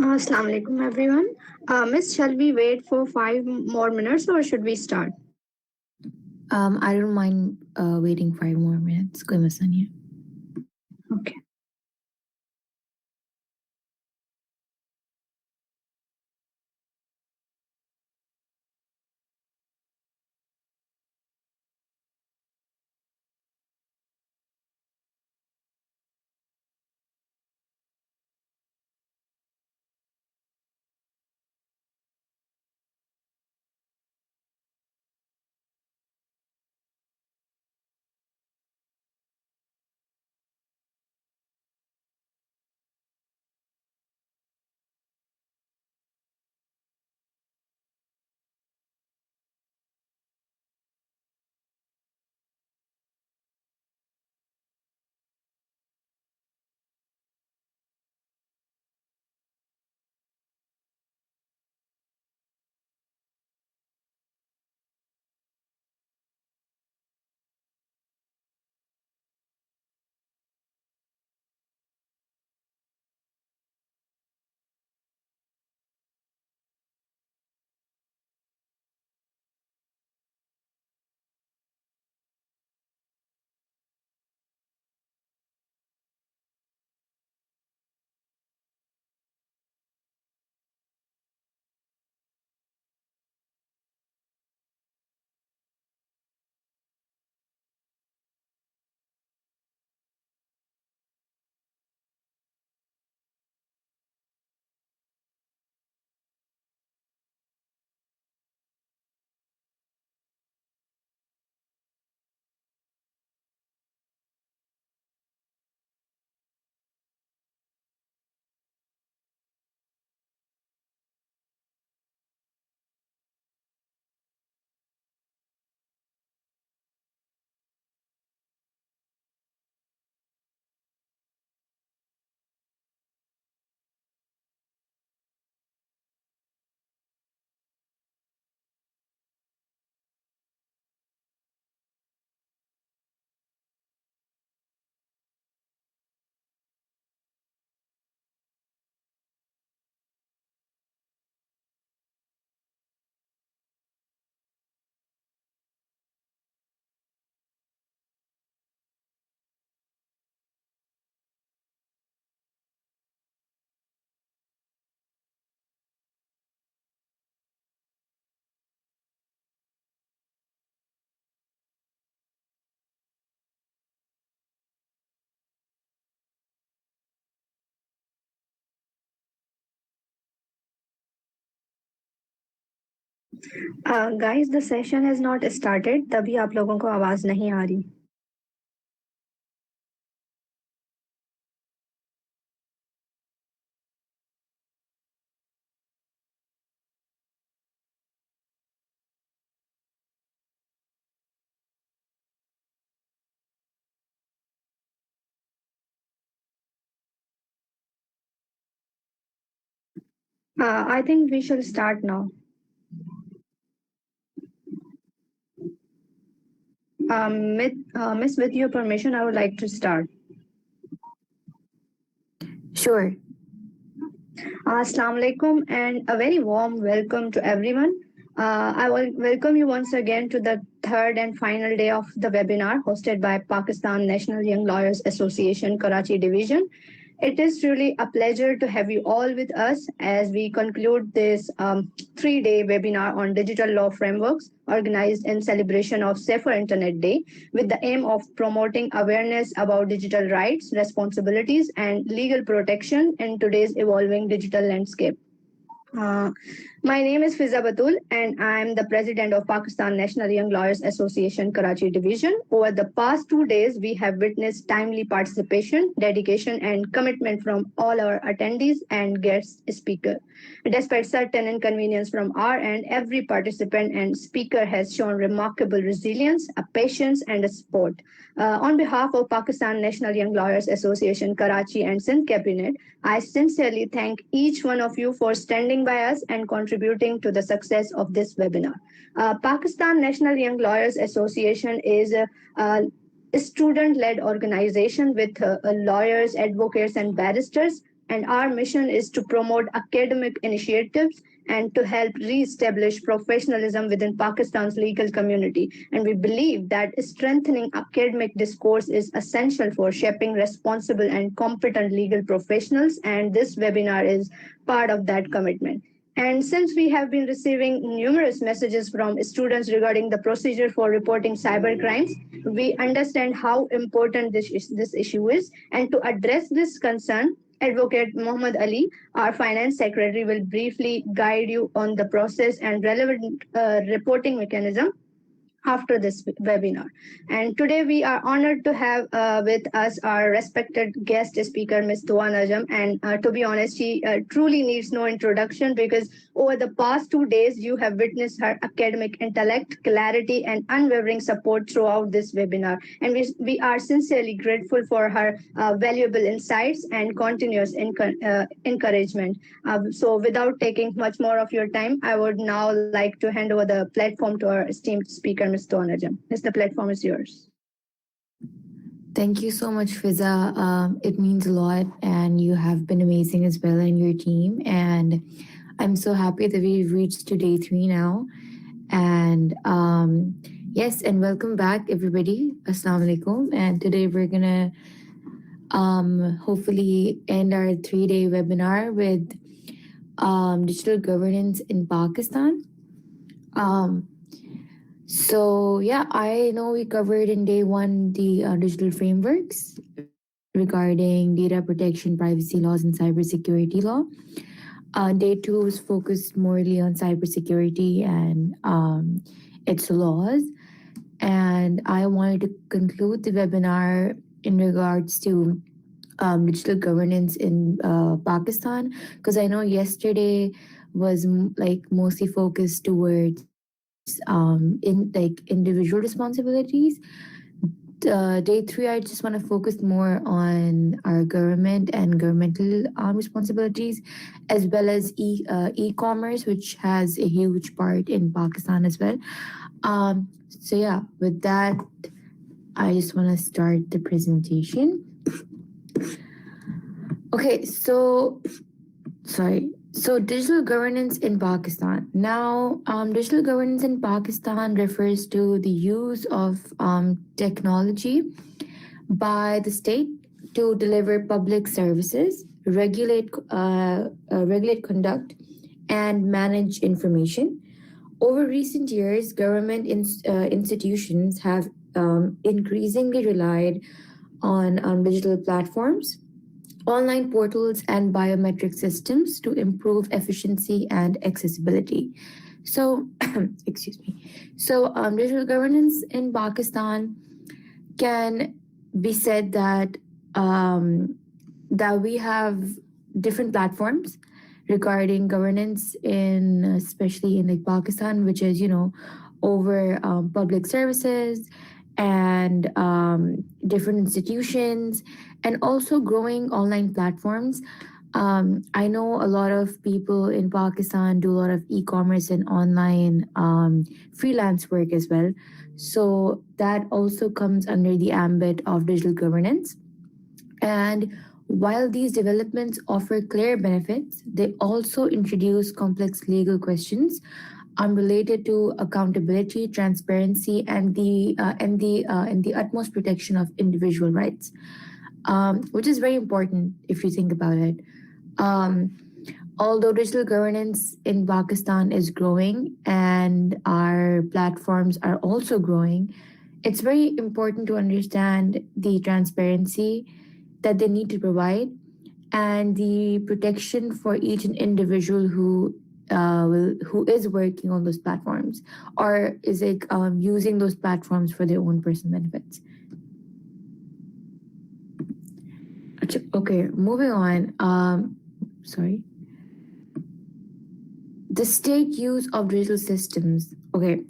Assalamu alaikum, everyone. Miss, shall we wait for 5 more minutes or should we start? I don't mind waiting 5 more minutes. Koi masla nahi hai. Okay. Guys, the session has not started. तभी आप लोगों को आवाज नहीं आ रही. I think we should start now. Miss, with your permission, I would like to start. Sure. Assalamu alaikum and a very warm welcome to everyone. I will welcome you once again to the third and final day of the webinar hosted by Pakistan National Young Lawyers Association Karachi Division. It is truly a pleasure to have you all with us as we conclude this 3-day webinar on digital law frameworks organized in celebration of Safer Internet Day with the aim of promoting awareness about digital rights, responsibilities, and legal protection in today's evolving digital landscape. My name is Fiza Batul, and I am the president of Pakistan National Young Lawyers Association Karachi Division. Over the past 2 days, we have witnessed timely participation, dedication, and commitment from all our attendees and guest speakers. Despite certain inconvenience from our end, every participant and speaker has shown remarkable resilience, a patience, and a support. On behalf of Pakistan National Young Lawyers Association Karachi and Sindh Cabinet, I sincerely thank each one of you for standing by us and contributing to the success of this webinar. Pakistan National Young Lawyers Association is a student-led organization with lawyers, advocates, and barristers and our mission is to promote academic initiatives and to help re-establish professionalism within Pakistan's legal community. And we believe that strengthening academic discourse is essential for shaping responsible and competent legal professionals, and this webinar is part of that commitment. And since we have been receiving numerous messages from students regarding the procedure for reporting cyber crimes, we understand how important this issue is. And to address this concern, Advocate Muhammad Ali, our finance secretary, will briefly guide you on the process and relevant reporting mechanism after this webinar. And today we are honored to have with us our respected guest speaker, Ms. Duaa Najam. And to be honest, she truly needs no introduction because over the past 2 days, you have witnessed her academic intellect, clarity, and unwavering support throughout this webinar. And we are sincerely grateful for her valuable insights and continuous encouragement. So without taking much more of your time, I would now like to hand over the platform to our esteemed speaker, Ms. Duaa Najam. Ms. The platform is yours. Thank you so much, Fiza. It means a lot, and you have been amazing as well, and your team. And I'm so happy that we've reached to day 3 now. And yes, and welcome back, everybody. Assalamu alaikum. And today we're gonna hopefully end our 3-day webinar with digital governance in Pakistan. So yeah, I know we covered in day 1 the digital frameworks regarding data protection, privacy laws, and cybersecurity law. Day 2 was focused morely on cybersecurity and its laws. And I wanted to conclude the webinar in regards to digital governance in Pakistan, because I know yesterday was mostly focused towards individual responsibilities. Day 3, I just want to focus more on our government and governmental responsibilities, as well as e-commerce, which has a huge part in Pakistan as well. So yeah, with that, I just want to start the presentation. Okay, so digital governance in Pakistan. Now, digital governance in Pakistan refers to the use of technology by the state to deliver public services, regulate conduct, and manage information. Over recent years, government institutions have increasingly relied on digital platforms, online portals, and biometric systems to improve efficiency and accessibility. So, excuse me. So, digital governance in Pakistan can be said that that we have different platforms regarding governance in, especially in Pakistan, which is over public services and different institutions, and also growing online platforms. I know a lot of people in Pakistan do a lot of e-commerce and online freelance work as well. So that also comes under the ambit of digital governance. And while these developments offer clear benefits, they also introduce complex legal questions related to accountability, transparency, and the utmost protection of individual rights, which is very important if you think about it. Although digital governance in Pakistan is growing and our platforms are also growing, it's very important to understand the transparency that they need to provide and the protection for each individual who is working on those platforms or is using those platforms for their own personal benefits. Okay, moving on. Sorry. The state use of digital systems. Okay.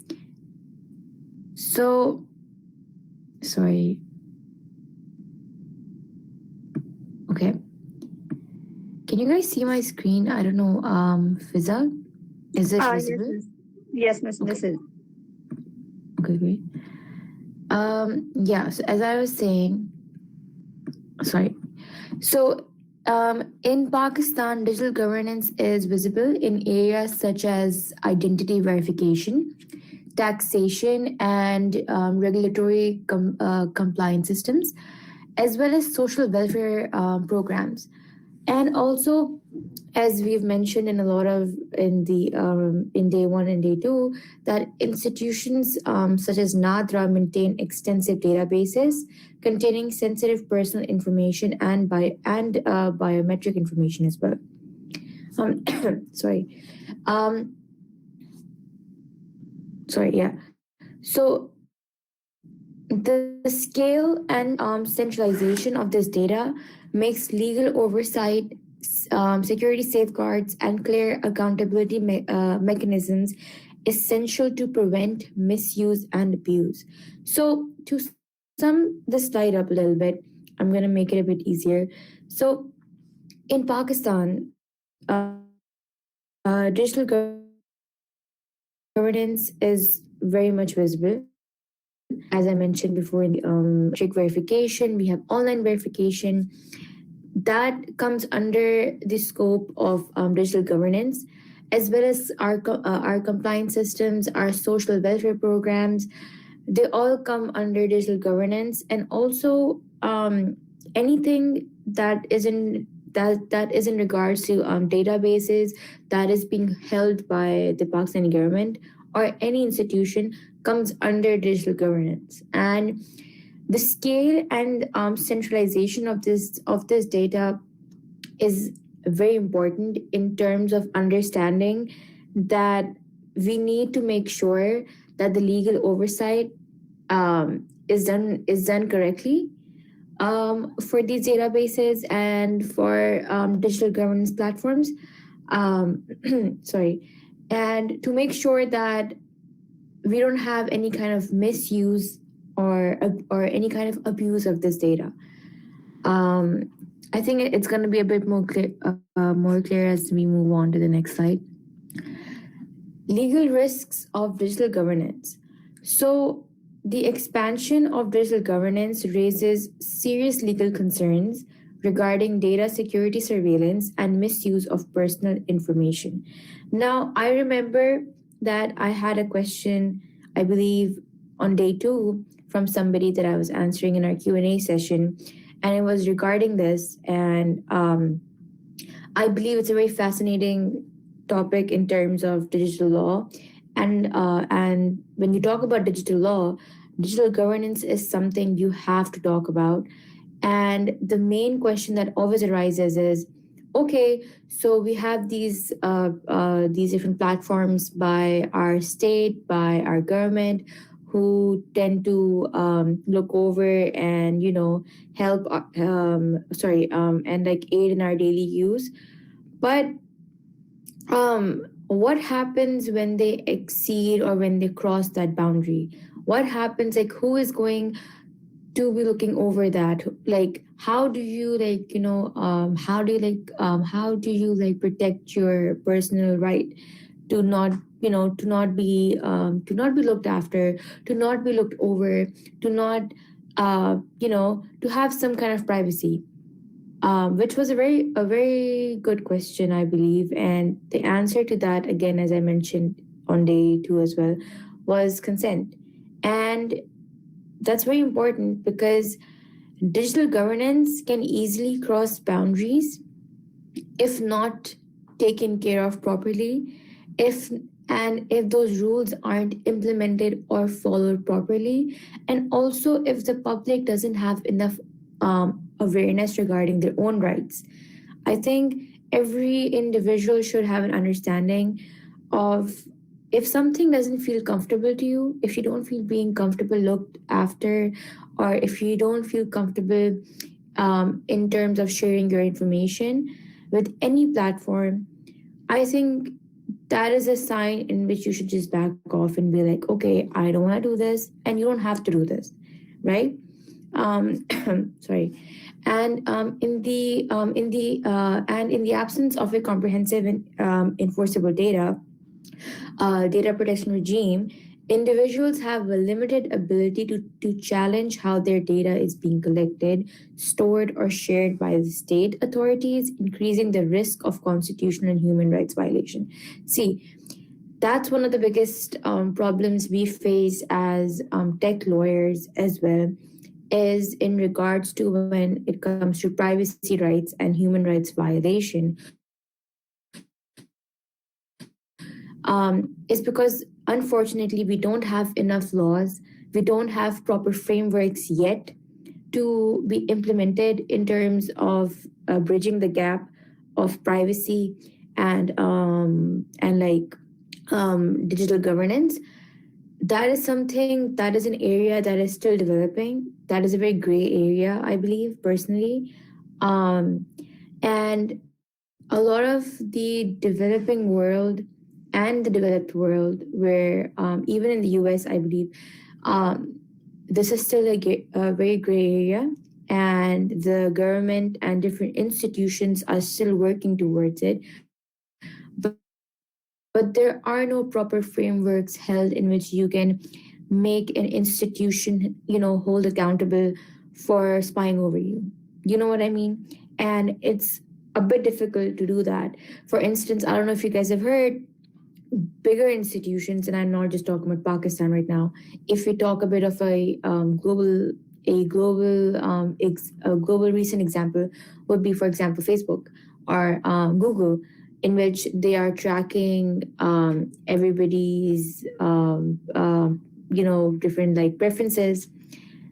So, sorry. Okay. Can you guys see my screen? I don't know. Fiza, is it visible? Yes, Miss. Okay. This is. Okay, great. Yeah. So as I was saying, sorry. So In Pakistan, digital governance is visible in areas such as identity verification, taxation, and regulatory compliance systems, as well as social welfare programs. And also, as we've mentioned in a lot of in day one and day two, that institutions such as NADRA maintain extensive databases containing sensitive personal information and biometric information as well. Sorry. Um, Sorry. Yeah. So the scale and centralization of this data makes legal oversight, security safeguards, and clear accountability mechanisms essential to prevent misuse and abuse. So, to sum this slide up a little bit, I'm going to make it a bit easier. So, in Pakistan, digital governance is very much visible. As I mentioned before, in the biometric verification, we have online verification that comes under the scope of digital governance, as well as our compliance systems, our social welfare programs. They all come under digital governance, and also anything that is in regards to databases that is being held by the Pakistani government or any institution comes under digital governance. And the scale and centralization of this data is very important in terms of understanding that we need to make sure that the legal oversight is done correctly for these databases and for digital governance platforms. Sorry, and to make sure that we don't have any kind of misuse or any kind of abuse of this data. I think it's going to be a bit more clear as we move on to the next slide. Legal risks of digital governance. So, the expansion of digital governance raises serious legal concerns regarding data security surveillance and misuse of personal information. Now, I remember that I had a question, I believe, on day two from somebody that I was answering in our Q&A session, and it was regarding this. And I believe it's a very fascinating topic in terms of digital law. And when you talk about digital law, digital governance is something you have to talk about. And the main question that always arises is, okay, so we have these different platforms by our state, by our government, who tend to look over and help and like aid in our daily use. But what happens when they exceed or when they cross that boundary? What happens, like, who is going to be looking over that? Like, how do you protect your personal right to not be looked after, to not be looked over, to not to have some kind of privacy? Which was a very good question, I believe. And the answer to that, again, as I mentioned on day two as well, was consent. And that's very important because digital governance can easily cross boundaries if not taken care of properly, if those rules aren't implemented or followed properly, and also if the public doesn't have enough awareness regarding their own rights. I think every individual should have an understanding of, if something doesn't feel comfortable to you, if you don't feel being comfortable looked after, or if you don't feel comfortable in terms of sharing your information with any platform, I think that is a sign in which you should just back off and be like, okay, I don't want to do this, and you don't have to do this, right? Sorry. And in the absence of a comprehensive and enforceable data protection regime, individuals have a limited ability to challenge how their data is being collected, stored, or shared by the state authorities, increasing the risk of constitutional and human rights violation. See, that's one of the biggest problems we face as tech lawyers as well, is in regards to when it comes to privacy rights and human rights violation, is because unfortunately we don't have enough laws, we don't have proper frameworks yet to be implemented in terms of bridging the gap of privacy and like digital governance. That is something, that is an area that is still developing. That is a very gray area, I believe, personally. And a lot of the developing world and the developed world, where even in the US, I believe, this is still a very gray area, and the government and different institutions are still working towards it. But there are no proper frameworks held in which you can make an institution, hold accountable for spying over you. You know what I mean? And it's a bit difficult to do that. For instance, I don't know if you guys have heard, bigger institutions, and I'm not just talking about Pakistan right now. If we talk a bit of a global recent example would be, for example, Facebook or Google, in which they are tracking everybody's different like preferences.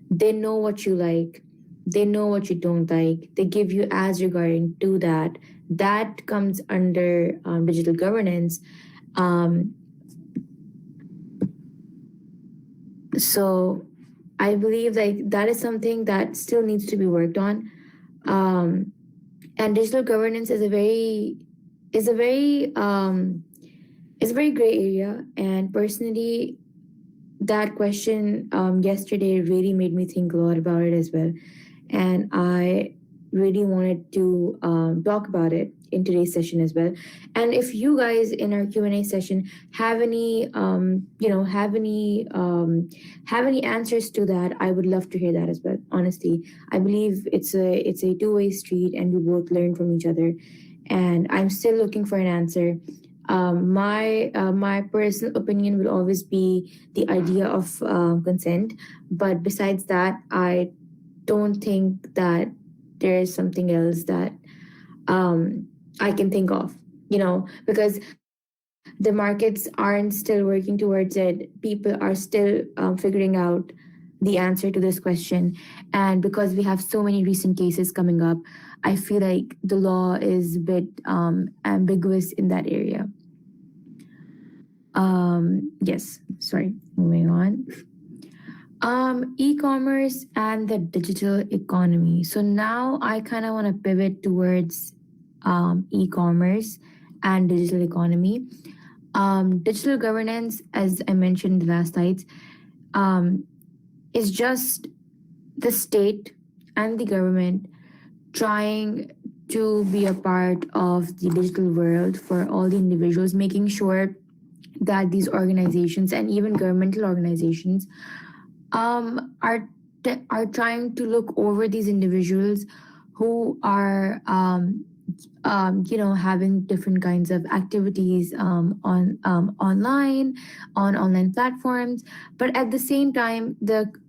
They know what you like, they know what you don't like, they give you ads regarding to that. That comes under digital governance. So I believe like that is something that still needs to be worked on. And digital governance is a very gray area. And personally, that question yesterday really made me think a lot about it as well. And I really wanted to talk about it in today's session as well. And if you guys in our Q&A session have any answers to that, I would love to hear that as well. Honestly, I believe it's a two-way street, and we both learn from each other. And I'm still looking for an answer. My personal opinion will always be the idea of consent, but besides that, I don't think that there is something else that I can think of, because the markets aren't still working towards it. People are still figuring out the answer to this question. And because we have so many recent cases coming up, I feel like the law is a bit ambiguous in that area. Yes, sorry, moving on. E-commerce and the digital economy. So now I kind of want to pivot towards e-commerce and digital economy. Digital governance, as I mentioned in the last slides, is just the state and the government trying to be a part of the digital world for all the individuals, making sure that these organizations and even governmental organizations are trying to look over these individuals who are having different kinds of activities on online platforms. But at the same time,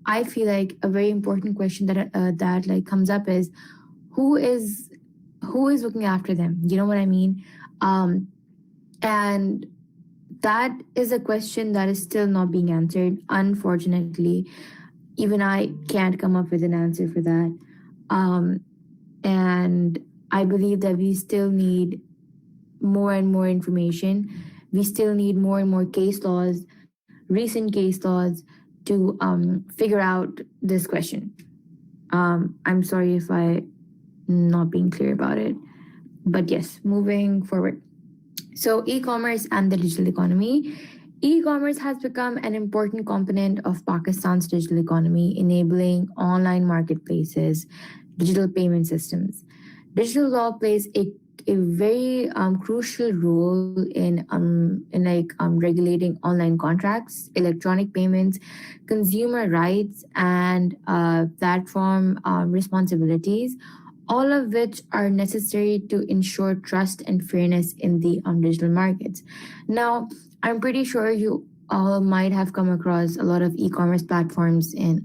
I feel like a very important question that like comes up is who is looking after them? You know what I mean? And that is a question that is still not being answered. Unfortunately, even I can't come up with an answer for that. And I believe that we still need more and more information. We still need more and more case laws, recent case laws, to figure out this question. I'm sorry if I'm not being clear about it. But yes, moving forward. So e-commerce and the digital economy. E-commerce has become an important component of Pakistan's digital economy, enabling online marketplaces, digital payment systems. Digital law plays a a very crucial role in regulating online contracts, electronic payments, consumer rights, and platform responsibilities, all of which are necessary to ensure trust and fairness in the digital markets. Now, I'm pretty sure you all might have come across a lot of e-commerce platforms in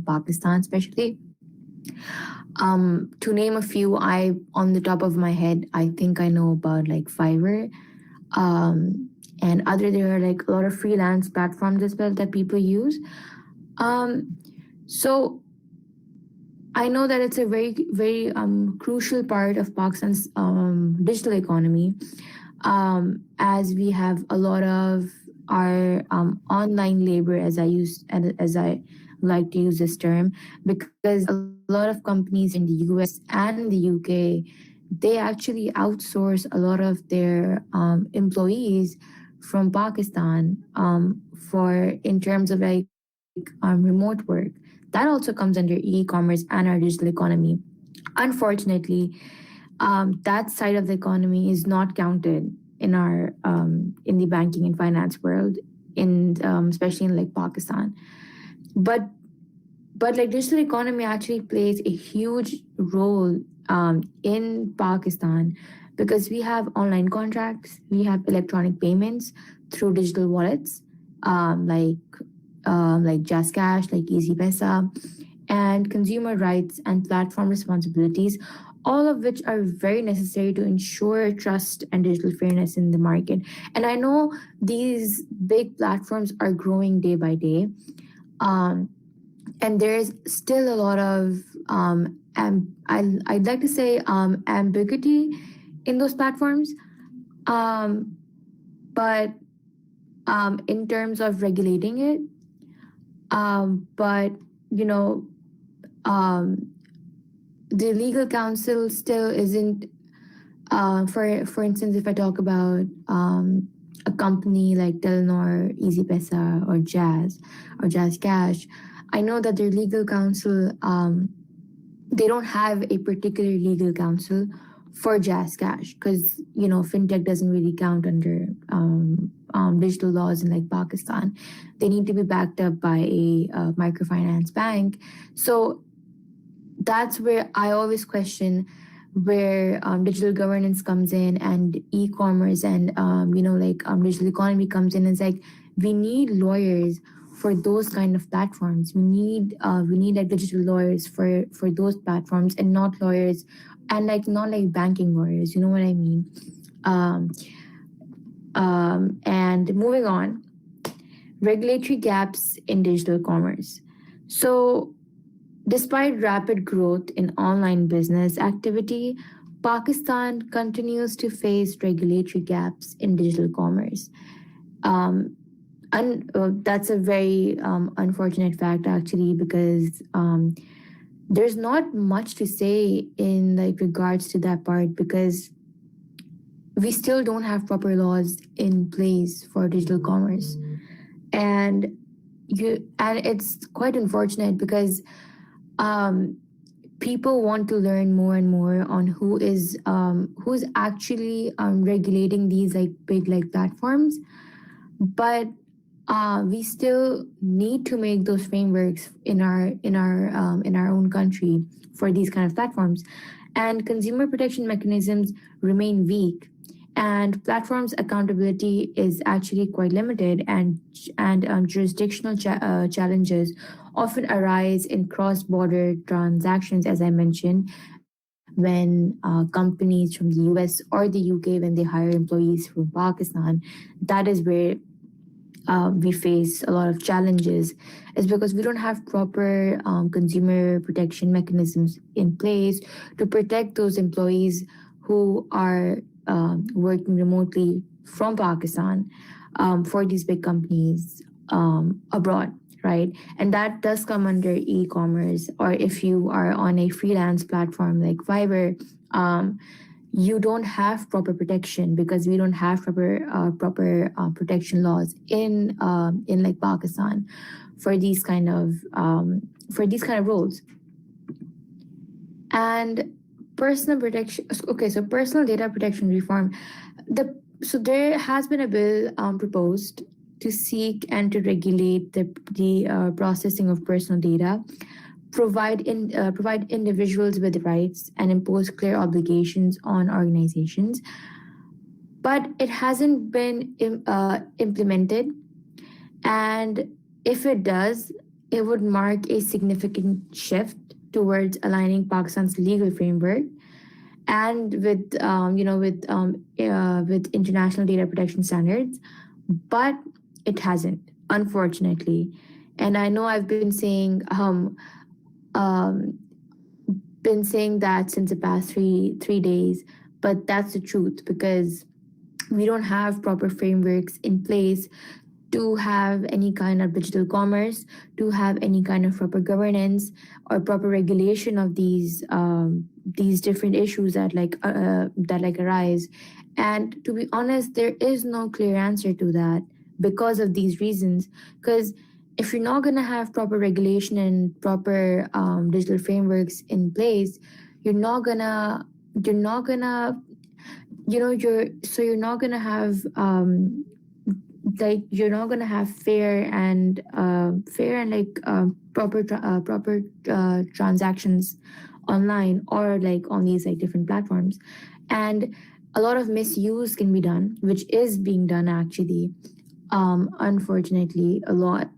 Pakistan, especially. To name a few, I on the top of my head, I think I know about like Fiverr, and other there are like a lot of freelance platforms as well that people use. Um, so I know that it's a very crucial part of Pakistan's digital economy, as we have a lot of our online labor, as I like to use this term, because a lot of companies in the US and the UK, they actually outsource a lot of their employees from Pakistan, for in terms of like remote work. That also comes under e-commerce and our digital economy. Unfortunately, that side of the economy is not counted in our in the banking and finance world, in especially in like Pakistan. But like digital economy actually plays a huge role in Pakistan, because we have online contracts, we have electronic payments through digital wallets, like Just Cash, like Easy Pesa, and consumer rights and platform responsibilities, all of which are very necessary to ensure trust and digital fairness in the market. And I know these big platforms are growing day by day. Um, and there's still a lot of I'd like to say ambiguity in those platforms, um, but in terms of regulating it, but you know, um, the legal counsel still isn't. For instance, if I talk about a company like Telenor, Easy Pesa, or Jazz Cash, I know that their legal counsel, they don't have a particular legal counsel for Jazz Cash, because fintech doesn't really count under digital laws in like Pakistan. They need to be backed up by a microfinance bank. So that's where I always question where digital governance comes in, and e-commerce, and digital economy comes in. It's like we need lawyers for those kind of platforms. We need like digital lawyers for those platforms, and not lawyers, and like not like banking lawyers. You know what I mean? And moving on, regulatory gaps in digital commerce. So, despite rapid growth in online business activity, Pakistan continues to face regulatory gaps in digital commerce. Um, that's a very unfortunate fact, actually, because there's not much to say in like regards to that part, because we still don't have proper laws in place for digital commerce, and it's quite unfortunate, because people want to learn more and more on who's actually regulating these like big like platforms, but we still need to make those frameworks in our own country for these kind of platforms, and consumer protection mechanisms remain weak, and platforms accountability is actually quite limited, and jurisdictional challenges often arise in cross-border transactions, as I mentioned, when companies from the US or the UK, when they hire employees from Pakistan. That is where we face a lot of challenges, is because we don't have proper consumer protection mechanisms in place to protect those employees who are working remotely from Pakistan for these big companies abroad, right? And that does come under e-commerce, or if you are on a freelance platform like Fiverr, you don't have proper protection, because we don't have proper protection laws in like Pakistan for these kind of roles. And personal protection. Okay, so personal data protection reform. So there has been a bill proposed to seek and to regulate the processing of personal data, provide individuals with rights, and impose clear obligations on organizations. But it hasn't been implemented, and if it does, it would mark a significant shift towards aligning Pakistan's legal framework and with international data protection standards. But it hasn't, unfortunately. And I know I've um, been saying that since the past three days, but that's the truth, because we don't have proper frameworks in place to have any kind of digital commerce, to have any kind of proper governance or proper regulation of these different issues that arise. And to be honest, there is no clear answer to that because of these reasons. Because if you're not going to have proper regulation and proper digital frameworks in place, you're not gonna you're not gonna have you're not gonna have fair and proper transactions online or like on these like different platforms. And a lot of misuse can be done, which is being done actually, unfortunately a lot.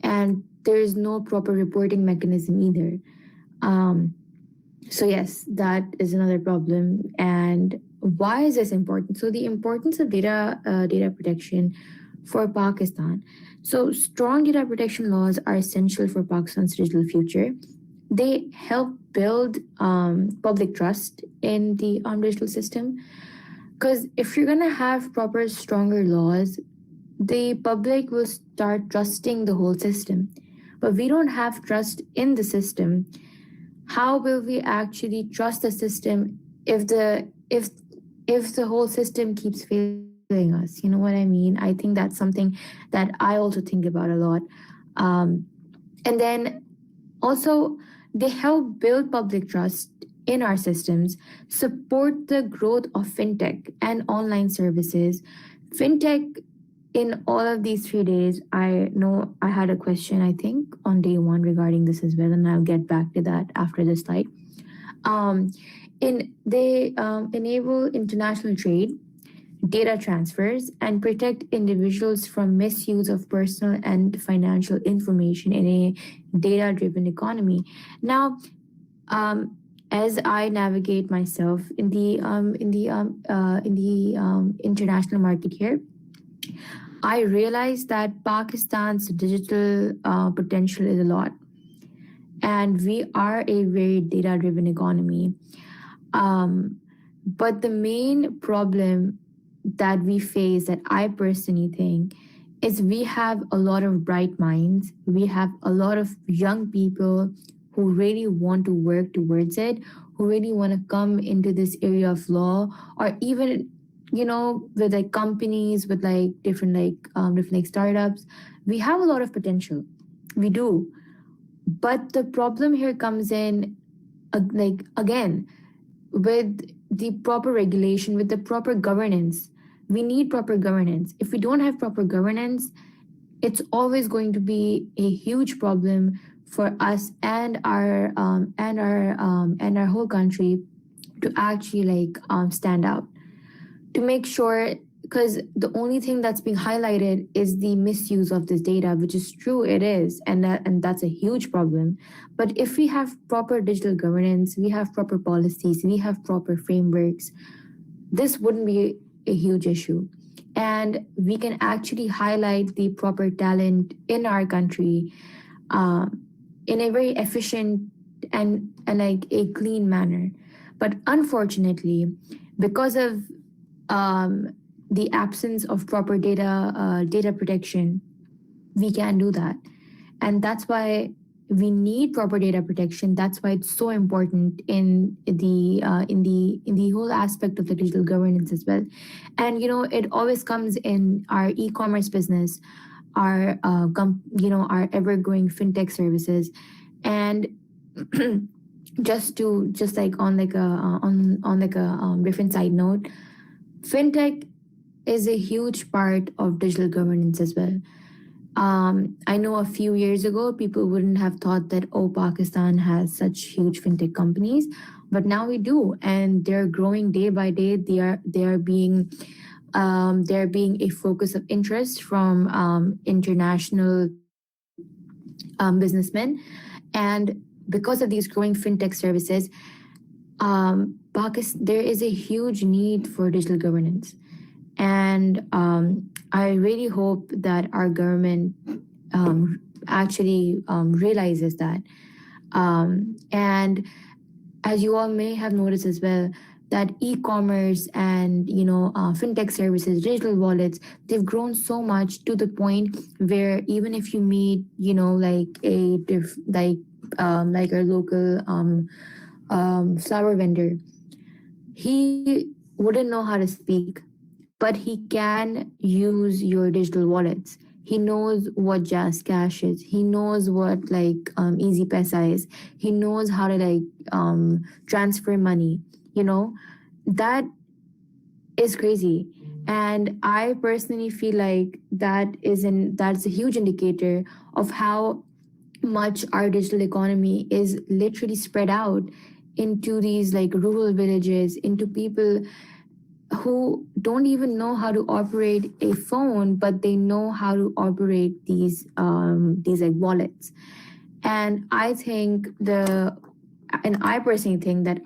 And there is no proper reporting mechanism either. So yes, that is another problem. And why is this important? So the importance of data protection for Pakistan. So strong data protection laws are essential for Pakistan's digital future. They help build public trust in the digital system. Because if you're gonna have proper stronger laws, the public will start trusting the whole system. But we don't have trust in the system. How will we actually trust the system if the whole system keeps failing us? You know what I mean? I think that's something that I also think about a lot. And then also, they help build public trust in our systems, support the growth of fintech and online services. Fintech, in all of these 3 days, I know I had a question, I think, on day one regarding this as well, and I'll get back to that after this slide. They enable international trade, data transfers, and protect individuals from misuse of personal and financial information in a data-driven economy. Now, as I navigate myself in the international market here, I realized that Pakistan's digital potential is a lot, and we are a very data-driven economy. But the main problem that we face, that I personally think, is we have a lot of bright minds. We have a lot of young people who really want to work towards it, who really want to come into this area of law, or even with like companies, with like different startups. We have a lot of potential. We do. But the problem here comes in, again, with the proper regulation, with the proper governance. We need proper governance. If we don't have proper governance, it's always going to be a huge problem for us and our whole country to actually stand out. To make sure, because the only thing that's being highlighted is the misuse of this data, which is true, it is, and that's a huge problem. But if we have proper digital governance, we have proper policies, we have proper frameworks, this wouldn't be a huge issue. And we can actually highlight the proper talent in our country in a very efficient and like a clean manner. But unfortunately, because of the absence of proper data protection, we can't do that. And that's why we need proper data protection. That's why it's so important in the whole aspect of the digital governance as well. And it always comes in our e-commerce business, our our ever growing fintech services. And just like on like a on like a different side note, fintech is a huge part of digital governance as well. I know a few years ago, people wouldn't have thought that, oh, Pakistan has such huge fintech companies, but now we do, and they're growing day by day. They're being a focus of interest from international businessmen, and because of these growing fintech services, there is a huge need for digital governance. And I really hope that our government actually realizes that. And as you all may have noticed as well, that e-commerce and fintech services, digital wallets, they've grown so much to the point where even if you meet like our local flower vendor, he wouldn't know how to speak, but he can use your digital wallets. He knows what Jazz Cash is. He knows what Easy Pesa is. He knows how to transfer money. You know, that is crazy. And I personally feel like that's a huge indicator of how much our digital economy is literally spread out into these like rural villages, into people who don't even know how to operate a phone, but they know how to operate these like wallets. And I personally think that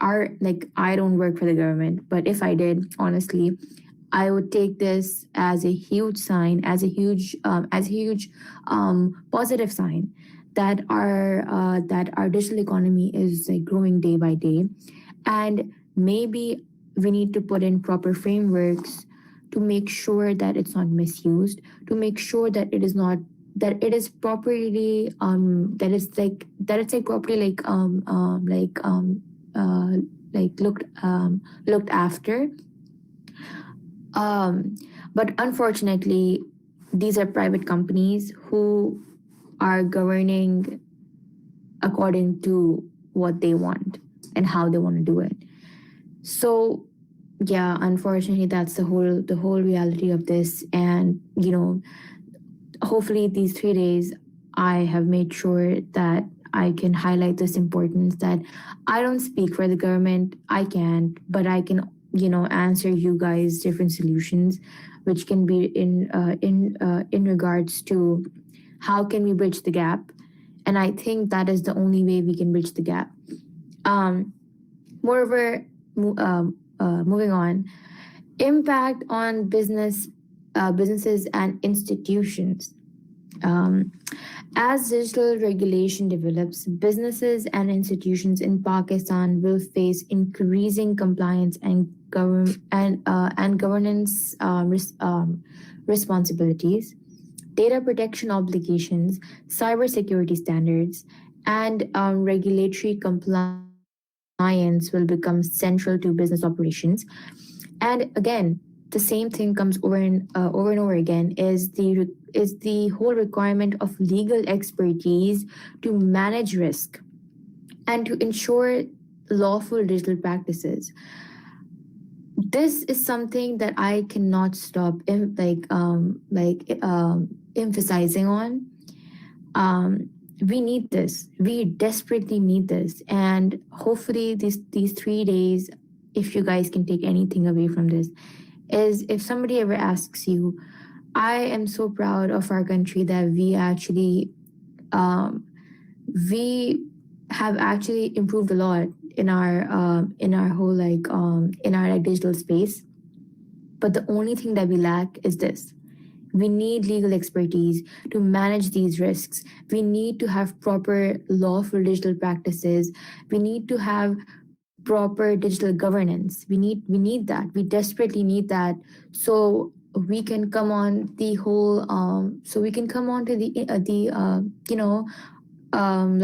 I don't work for the government, but if I did, honestly, I would take this as a huge sign, as a huge positive sign that our digital economy is like growing day by day, and maybe we need to put in proper frameworks to make sure that it's not misused, to make sure that it is properly that it's like properly looked after. But unfortunately, these are private companies who are governing according to what they want and how they want to do it. So yeah, unfortunately, that's the whole reality of this. And hopefully these 3 days I have made sure that I can highlight this importance, that I don't speak for the government. I can't, but I can answer you guys different solutions, which can be in regards to how can we bridge the gap. And I think that is the only way we can bridge the gap. Moreover, moving on, impact on businesses and institutions. Um, as digital regulation develops, businesses and institutions in Pakistan will face increasing compliance and governance responsibilities, data protection obligations, cybersecurity standards, and regulatory compliance will become central to business operations. And again, the same thing comes over and over again is the whole requirement of legal expertise to manage risk and to ensure lawful digital practices. This is something that I cannot stop emphasizing on. We need this. We desperately need this. And hopefully these 3 days, if you guys can take anything away from this, is if somebody ever asks you, I am so proud of our country that we have actually improved a lot in our whole in our digital space. But the only thing that we lack is this. We need legal expertise to manage these risks. We need to have proper lawful digital practices. We need to have proper digital governance. We need that. We desperately need that. So we can come on the whole. So we can come on to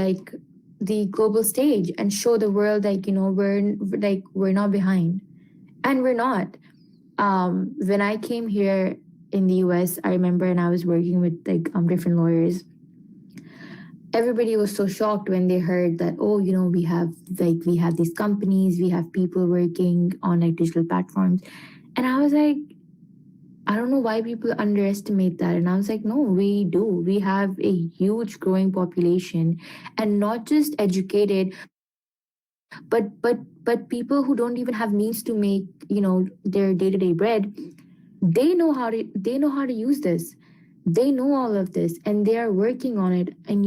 like the global stage and show the world we're not behind, and we're not. When I came here in the US, I remember, and I was working with different lawyers. everybody was so shocked when they heard that, oh, we have these companies, we have people working on like digital platforms. And I was like, I don't know why people underestimate that. And I was like, no, we do. We have a huge growing population, and not just educated, but people who don't even have means to make, their day-to-day bread. They know how to use this. They know all of this, and they are working on it. And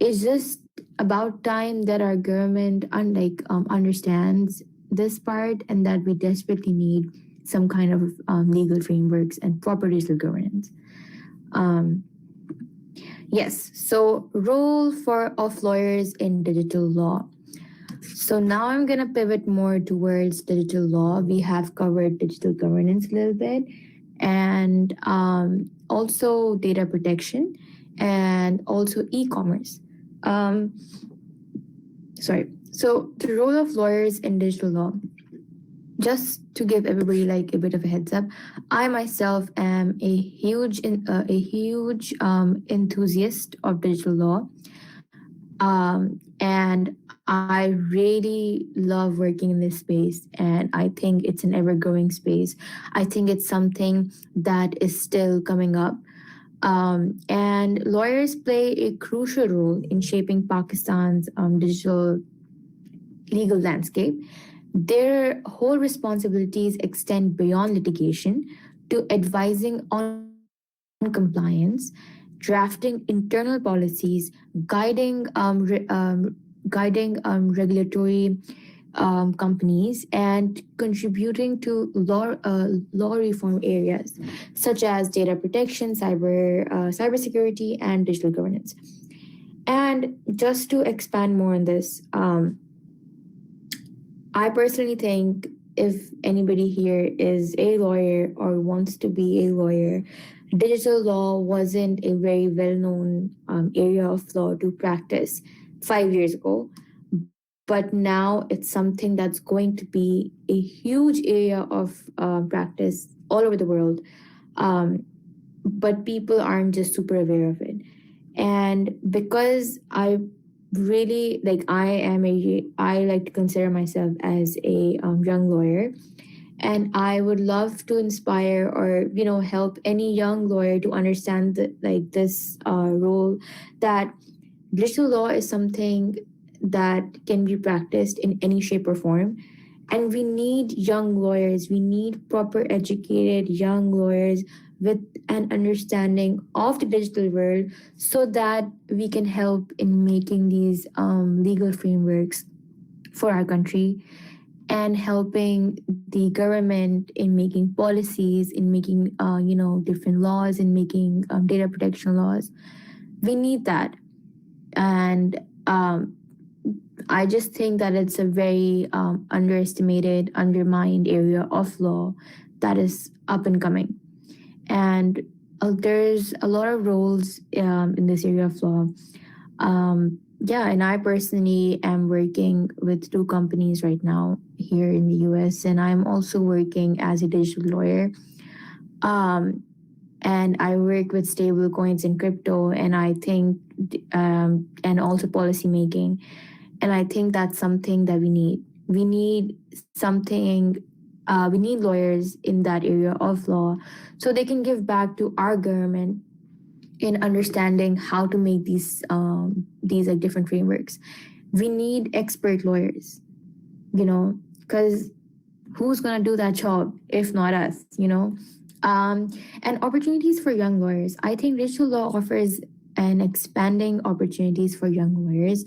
it's just about time that our government understands this part, and that we desperately need some kind of legal frameworks and proper digital governance. Um, yes. So, role for of lawyers in digital law. So now I'm gonna pivot more towards digital law. We have covered digital governance a little bit, and also data protection, and also e-commerce. Um, sorry. So the role of lawyers in digital law. Just to give everybody like a bit of a heads up, I myself am a huge enthusiast of digital law, and I really love working in this space, and I think it's an ever growing space. I think it's something that is still coming up. And lawyers play a crucial role in shaping Pakistan's digital legal landscape. Their whole responsibilities extend beyond litigation to advising on compliance, drafting internal policies, guiding regulatory companies, and contributing to law reform areas such as data protection, cybersecurity, and digital governance. And just to expand more on this, I personally think if anybody here is a lawyer or wants to be a lawyer, digital law wasn't a very well known area of law to practice 5 years ago. But now it's something that's going to be a huge area of practice all over the world. Um, but people aren't just super aware of it. And because I really I like to consider myself as a young lawyer, and I would love to inspire or help any young lawyer to understand this role, that digital law is something that can be practiced in any shape or form. And we need young lawyers, we need proper educated young lawyers with an understanding of the digital world, so that we can help in making these legal frameworks for our country, and helping the government in making policies, in making different laws, in making data protection laws. We need that. And I just think that it's a very underestimated, undermined area of law that is up and coming. And there's a lot of roles in this area of law. Yeah, and I personally am working with 2 companies right now here in the US, and I'm also working as a digital lawyer. Um, and I work with stable coins and crypto, and I think, and also policy making. And I think that's something that we need. We need something, we need lawyers in that area of law, so they can give back to our government in understanding how to make these like different frameworks. We need expert lawyers, because who's gonna do that job if not us? And opportunities for young lawyers. I think digital law offers an expanding opportunities for young lawyers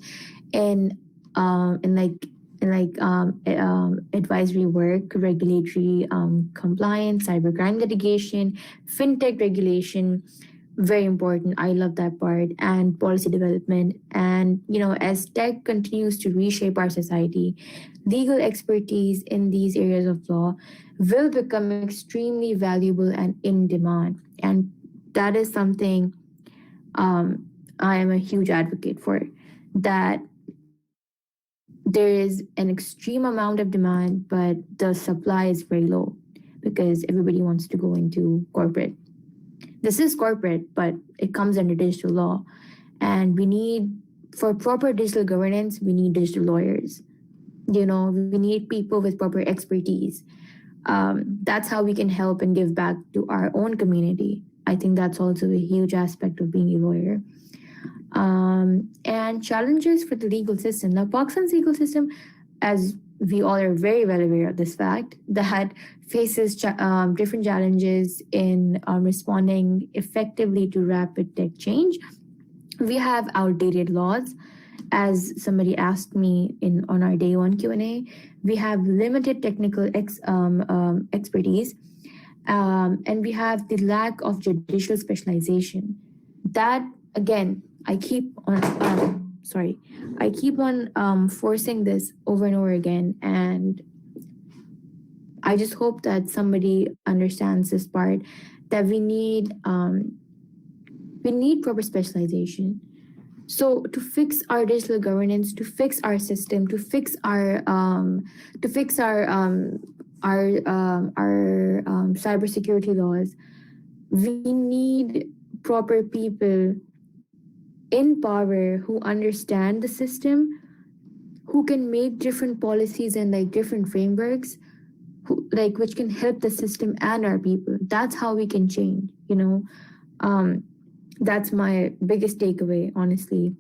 in advisory work, regulatory compliance, cybercrime litigation, fintech regulation. Very important. I love that part. And policy development. And as tech continues to reshape our society, legal expertise in these areas of law will become extremely valuable and in demand. And that is something I am a huge advocate for. That there is an extreme amount of demand, but the supply is very low because everybody wants to go into corporate. This is corporate, but it comes under digital law. And for proper digital governance, we need digital lawyers. We need people with proper expertise. That's how we can help and give back to our own community. I think that's also a huge aspect of being a lawyer. And challenges for the legal system. Now, Pakistan's legal system, as we all are very well aware of this fact, that faces different challenges in responding effectively to rapid tech change. We have outdated laws. As somebody asked me on our day one Q&A, we have limited technical expertise, and we have the lack of judicial specialization. That, again, I keep on forcing this over and over again, and I just hope that somebody understands this part, that we need proper specialization. So to fix our digital governance, to fix our system, to fix our cybersecurity laws, we need proper people in power who understand the system, who can make different policies and different frameworks, which can help the system and our people. That's how we can change. That's my biggest takeaway, honestly.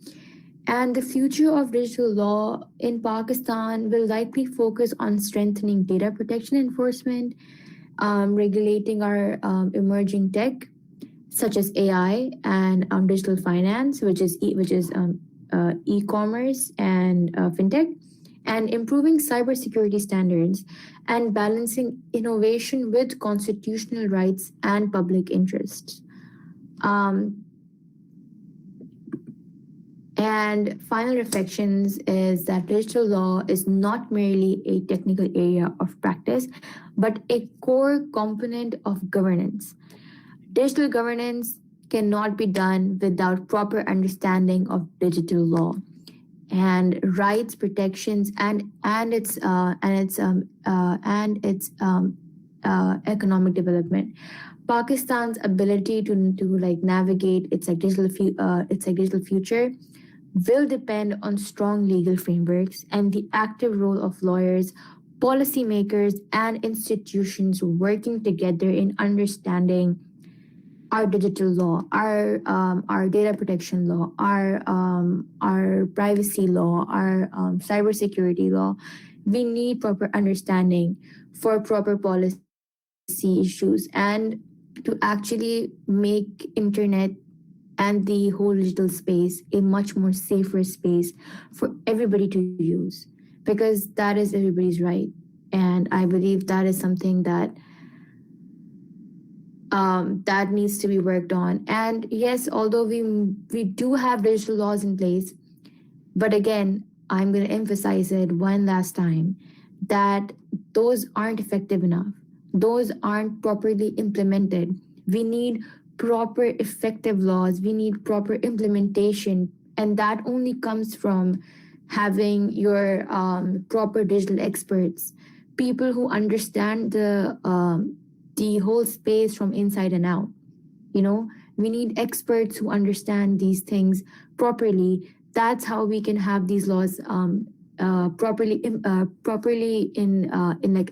And the future of digital law in Pakistan will likely focus on strengthening data protection enforcement, regulating our emerging tech, such as AI and digital finance, which is e-commerce and Fintech, and improving cybersecurity standards and balancing innovation with constitutional rights and public interests. And final reflections is that digital law is not merely a technical area of practice, but a core component of governance. Digital governance cannot be done without proper understanding of digital law and rights, protections, and its economic development. Pakistan's ability to navigate its digital future will depend on strong legal frameworks and the active role of lawyers, policymakers, and institutions working together in understanding our digital law, our data protection law, our privacy law, our cybersecurity law. We need proper understanding for proper policy issues and to actually make internet and the whole digital space a much more safer space for everybody to use, because that is everybody's right. And I believe that is something that that needs to be worked on. And yes, although we do have digital laws in place, but again, I'm going to emphasize it one last time, that those aren't effective enough. Those aren't properly implemented. We need proper effective laws. We need proper implementation. And that only comes from having your proper digital experts, people who understand the whole space from inside and out. We need experts who understand these things properly. That's how we can have these laws properly in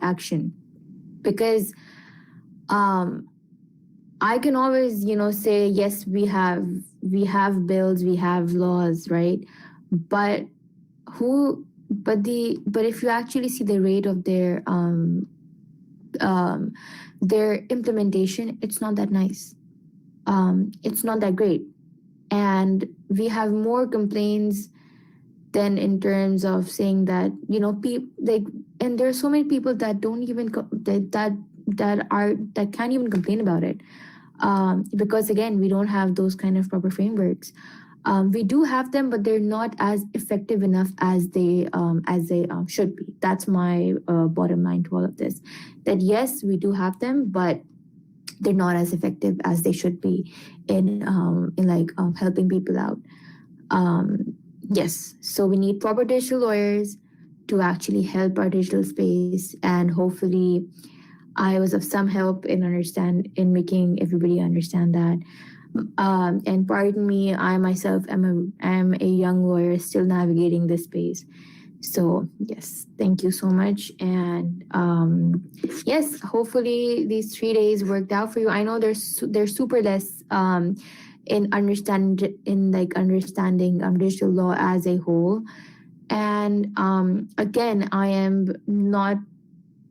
action. Because I can always say yes, we have bills, we have laws, right? But if you actually see the rate of their implementation, it's not that nice. It's not that great, and we have more complaints than in terms of saying that and there are so many people that don't even that can't even complain about it, because again, we don't have those kind of proper frameworks. We do have them, but they're not as effective enough as they should be. That's my bottom line to all of this. That yes, we do have them, but they're not as effective as they should be in helping people out. Yes, so we need proper digital lawyers to actually help our digital space, and hopefully, I was of some help in making everybody understand that. And pardon me, I myself am a young lawyer still navigating this space. So yes, thank you so much. And yes, hopefully these 3 days worked out for you. I know they're super less in understanding digital law as a whole. And again, I am not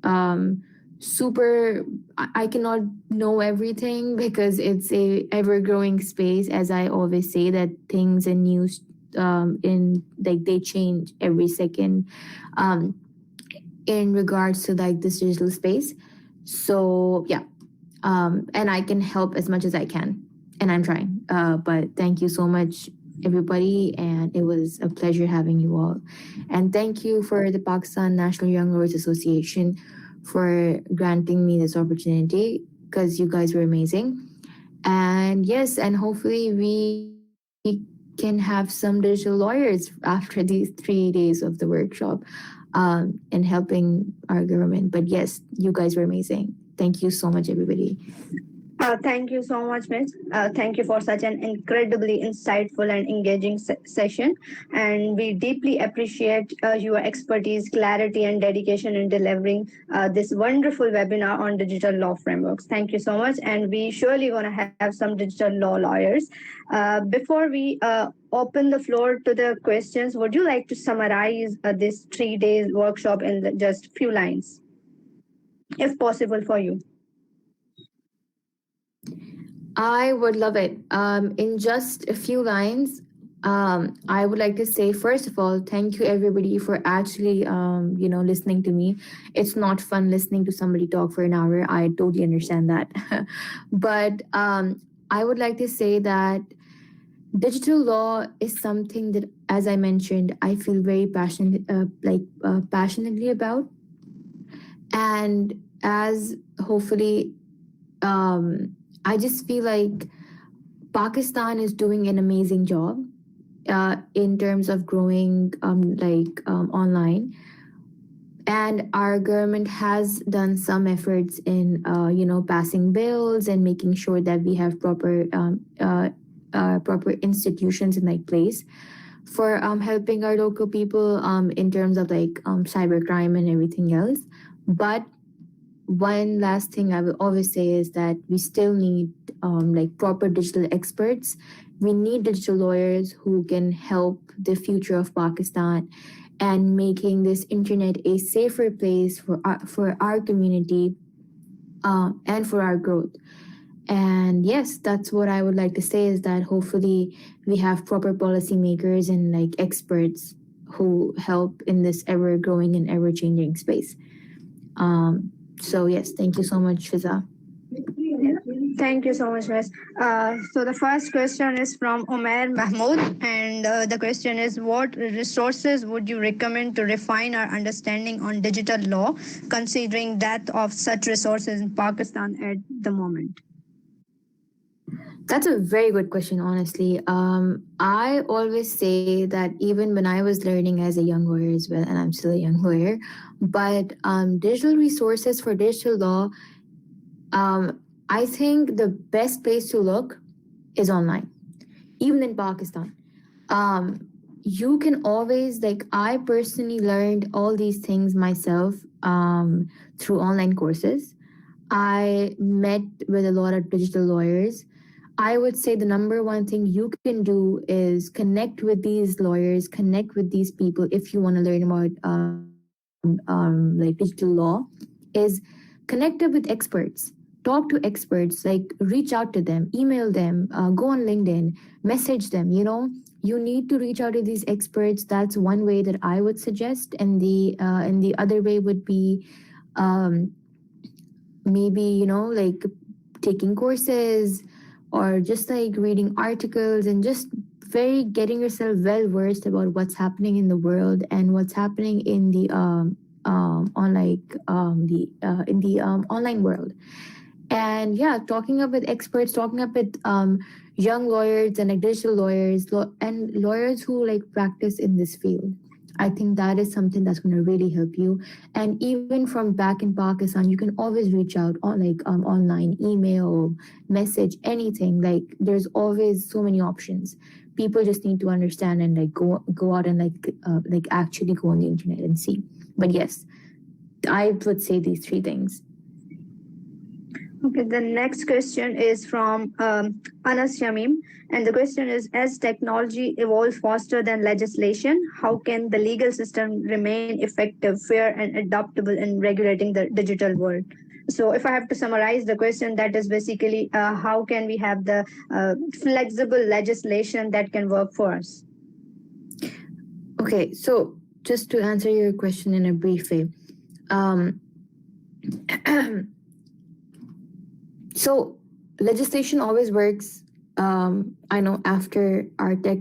um, super. I cannot know everything because it's a ever growing space. As I always say, that things and news in like they change every second um, in regards to like this digital space. So yeah, and I can help as much as I can, and I'm trying. But thank you so much, everybody, and it was a pleasure having you all. And thank you for the Pakistan National Young Lawyers Association for granting me this opportunity because you guys were amazing. And yes, and hopefully we can have some digital lawyers after these 3 days of the workshop in helping our government. But yes, you guys were amazing. Thank you so much, everybody. Thank you so much, Miss. Thank you for such an incredibly insightful and engaging session. And we deeply appreciate your expertise, clarity, and dedication in delivering this wonderful webinar on digital law frameworks. Thank you so much. And we surely going to have some digital law lawyers. Before we open the floor to the questions, would you like to summarize this 3 days workshop in just few lines, if possible for you? I would love it. In just a few lines, I would like to say, first of all, thank you everybody for actually, listening to me. It's not fun listening to somebody talk for an hour. I totally understand that. But I would like to say that digital law is something that, as I mentioned, I feel very passionately about. And as hopefully, I just feel like Pakistan is doing an amazing job in terms of growing online, and our government has done some efforts in passing bills and making sure that we have proper institutions in place for helping our local people in terms of cybercrime and everything else. But one last thing I will always say is that we still need proper digital experts. We need digital lawyers who can help the future of Pakistan and making this internet a safer place for our community and for our growth. And yes, that's what I would like to say is that hopefully we have proper policymakers and experts who help in this ever growing and ever changing space. So yes, thank you so much, Fiza. Thank you so much, Miss. So the first question is from Omer Mahmood, and the question is, what resources would you recommend to refine our understanding on digital law, considering that of such resources in Pakistan at the moment? That's a very good question, honestly. I always say that even when I was learning as a young lawyer as well, and I'm still a young lawyer, but digital resources for digital law, I think the best place to look is online, even in Pakistan. You can always, I personally learned all these things myself through online courses. I met with a lot of digital lawyers. I would say the number one thing you can do is connect with these lawyers, connect with these people if you want to learn about digital law, is connect up with experts. Talk to experts, reach out to them, email them, go on LinkedIn, message them. You need to reach out to these experts. That's one way that I would suggest, and the other way would be maybe taking courses or just reading articles and just very getting yourself well versed about what's happening in the world and what's happening in the online world. And yeah, talking up with experts, talking up with young lawyers and digital lawyers and lawyers who practice in this field. I think that is something that's going to really help you. And even from back in Pakistan, you can always reach out on online, email, message, anything. Like there's always so many options. People just need to understand and like go out and like actually go on the internet and see. But yes, I would say these three things. Okay, the next question is from Anas Shamim. And the question is, as technology evolves faster than legislation, how can the legal system remain effective, fair, and adaptable in regulating the digital world? So, if I have to summarize the question, that is basically how can we have the flexible legislation that can work for us? Okay, so just to answer your question in a brief way, um, so legislation always works. I know after our tech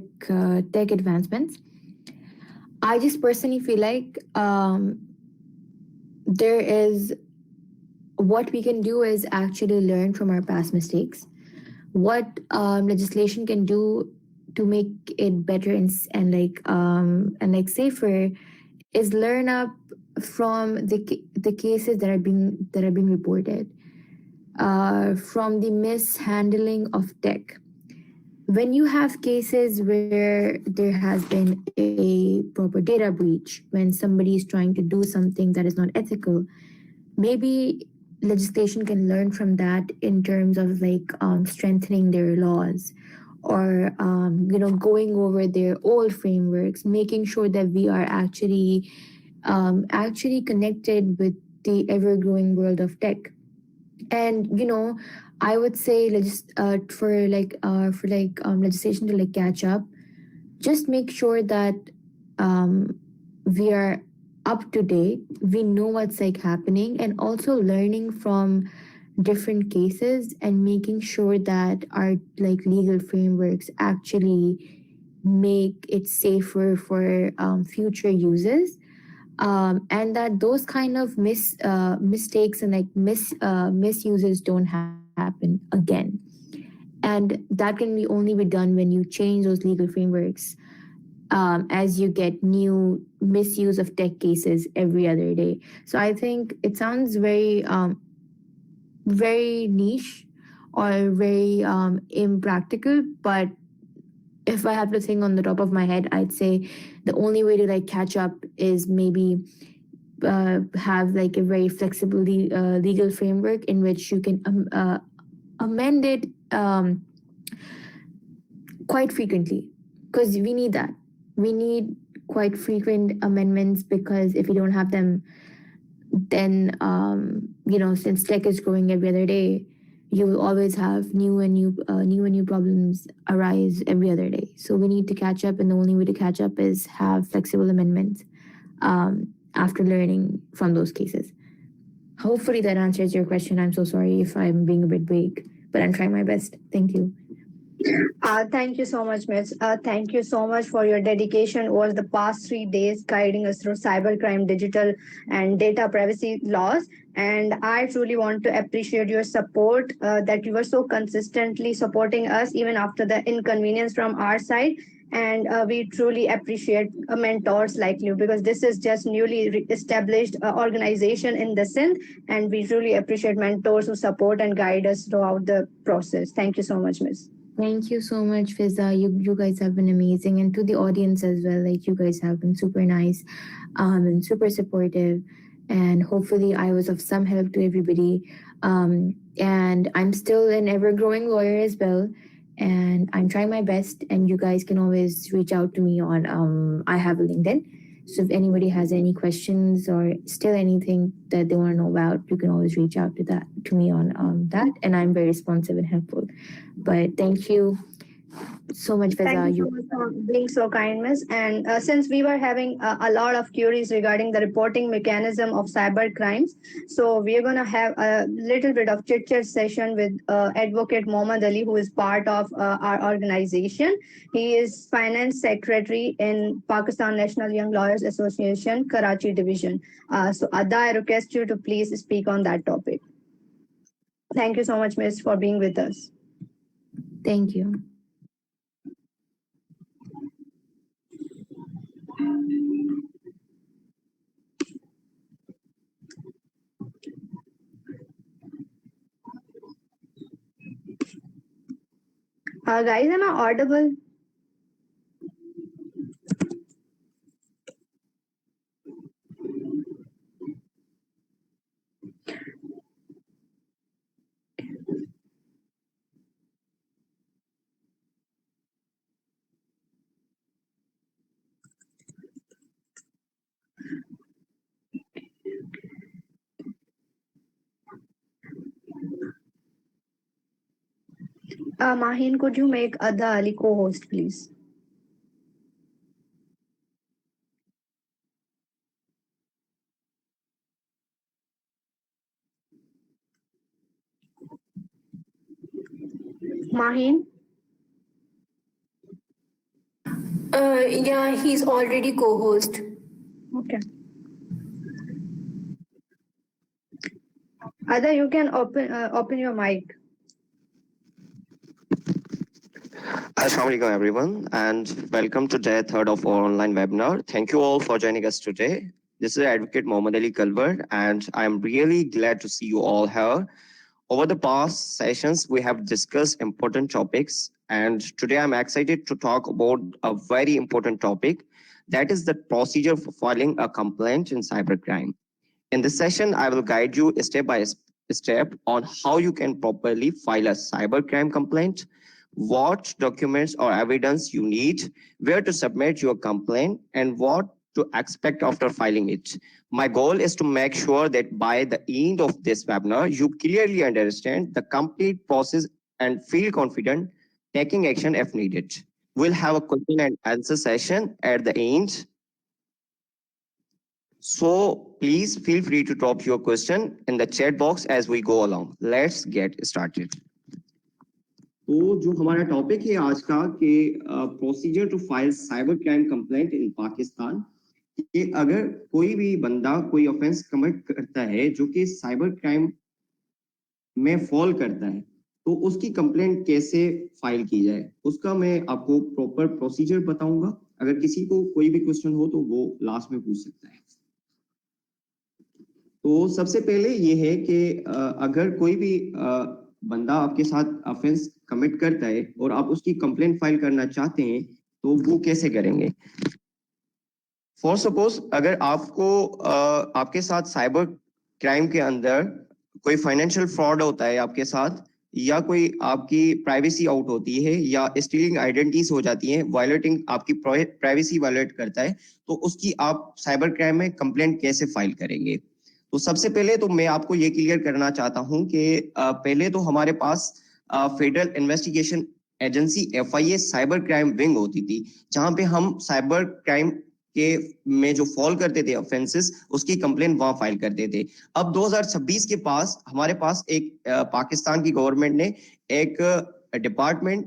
advancements, I just personally feel like there is what we can do is actually learn from our past mistakes. What legislation can do to make it better and like safer is learn up from the cases that are being reported, from the mishandling of tech. When you have cases where there has been a proper data breach, when somebody is trying to do something that is not ethical, maybe legislation can learn from that in terms of strengthening their laws, or going over their old frameworks, making sure that we are actually connected with the ever growing world of tech. And I would say legislation to like catch up, just make sure that we are up to date, we know what's like happening, and also learning from different cases and making sure that our like legal frameworks actually make it safer for future uses, and that those kind of mistakes and misuses don't happen again. And that can only be done when you change those legal frameworks, as you get new misuse of tech cases every other day. So I think it sounds very niche or very impractical, but if I have to think on the top of my head, I'd say the only way to like catch up is maybe have like a very flexible legal framework in which you can amend it quite frequently, because we need that. We need quite frequent amendments, because if we don't have them, then since tech is growing every other day, you will always have new and new problems arise every other day. So we need to catch up, and the only way to catch up is have flexible amendments after learning from those cases. Hopefully that answers your question. I'm so sorry if I'm being a bit vague, but I'm trying my best. Thank you. Thank you so much, Miss. Thank you so much for your dedication over the past 3 days, guiding us through cybercrime, digital, and data privacy laws. And I truly want to appreciate your support, that you were so consistently supporting us, even after the inconvenience from our side. And we truly appreciate mentors like you, because this is just newly established organization in the Sindh, and we truly appreciate mentors who support and guide us throughout the process. Thank you so much, Miss. Thank you so much, Fiza. You guys have been amazing, and to the audience as well. Like you guys have been super nice, and super supportive, and hopefully I was of some help to everybody. And I'm still an ever growing lawyer as well, and I'm trying my best. And you guys can always reach out to me on I have a LinkedIn. So if anybody has any questions or still anything that they want to know about, you can always reach out to me on that, and I'm very responsive and helpful. But thank you so much, Fiza. Thank you so much for being so kind, Miss. And since we were having a lot of queries regarding the reporting mechanism of cyber crimes, so we are going to have a little bit of chit chat session with Advocate Mohammad Ali, who is part of our organization. He is Finance Secretary in Pakistan National Young Lawyers Association, Karachi Division. So, Ada, I request you to please speak on that topic. Thank you so much, Miss, for being with us. Thank you. Guys, am I audible? Mahin, could you make Ada Ali co-host, please? Mahin? Yeah, he's already co-host. Okay. Ada, you can open your mic. Assalamualaikum everyone, and welcome to day third of our online webinar. Thank you all for joining us today. This is Advocate Mohammad Ali Kalwar, and I'm really glad to see you all here. Over the past sessions, we have discussed important topics, and today I'm excited to talk about a very important topic, that is the procedure for filing a complaint in cybercrime. In this session, I will guide you step by step on how you can properly file a cybercrime complaint, what documents or evidence you need, where to submit your complaint, and what to expect after filing it. My goal is to make sure that by the end of this webinar, you clearly understand the complete process and feel confident taking action if needed. We'll have a question and answer session at the end. So please feel free to drop your question in the chat box as we go along. Let's get started. तो जो हमारा topic है आज का कि procedure to file cyber crime complaint in Pakistan, कि अगर कोई भी बंदा कोई ऑफेंस कमिट करता है जो कि साइबर क्राइम में फॉल करता है, तो उसकी कंप्लेंट कैसे फाइल की जाए, उसका मैं आपको प्रॉपर प्रोसीजर बताऊंगा। अगर किसी को कोई भी क्वेश्चन हो तो वो लास्ट में पूछ सकता है। तो सबसे पहले ये है कि अगर कोई भी बंदा आपके साथ ऑफेंस कमिट करता है और आप उसकी कंप्लेंट फाइल करना चाहते हैं, तो वो कैसे करेंगे। फॉर सपोज अगर आपको आपके साथ साइबर क्राइम के अंदर कोई फाइनेंशियल फ्रॉड होता है आपके साथ, या कोई आपकी प्राइवेसी आउट होती है, या स्टीलिंग आइडेंटिटीज हो जाती हैं, वायलेटिंग आपकी प्राइवेसी वायलेट करता है, तो उसकी आप साइबर क्राइम में कंप्लेंट कैसे फाइल करेंगे। तो सबसे पहले तो मैं आपको ये क्लियर करना चाहता हूं कि पहले तो हमारे पास Federal Investigation Agency FIA cyber crime wing होती थी, जहां पे हम साइबर क्राइम के में जो फॉल करते थे ऑफेंसेस, उसकी कंप्लेंट वहां फाइल करते थे। अब 2026 के पास हमारे पास एक पाकिस्तान की गवर्नमेंट ने एक डिपार्टमेंट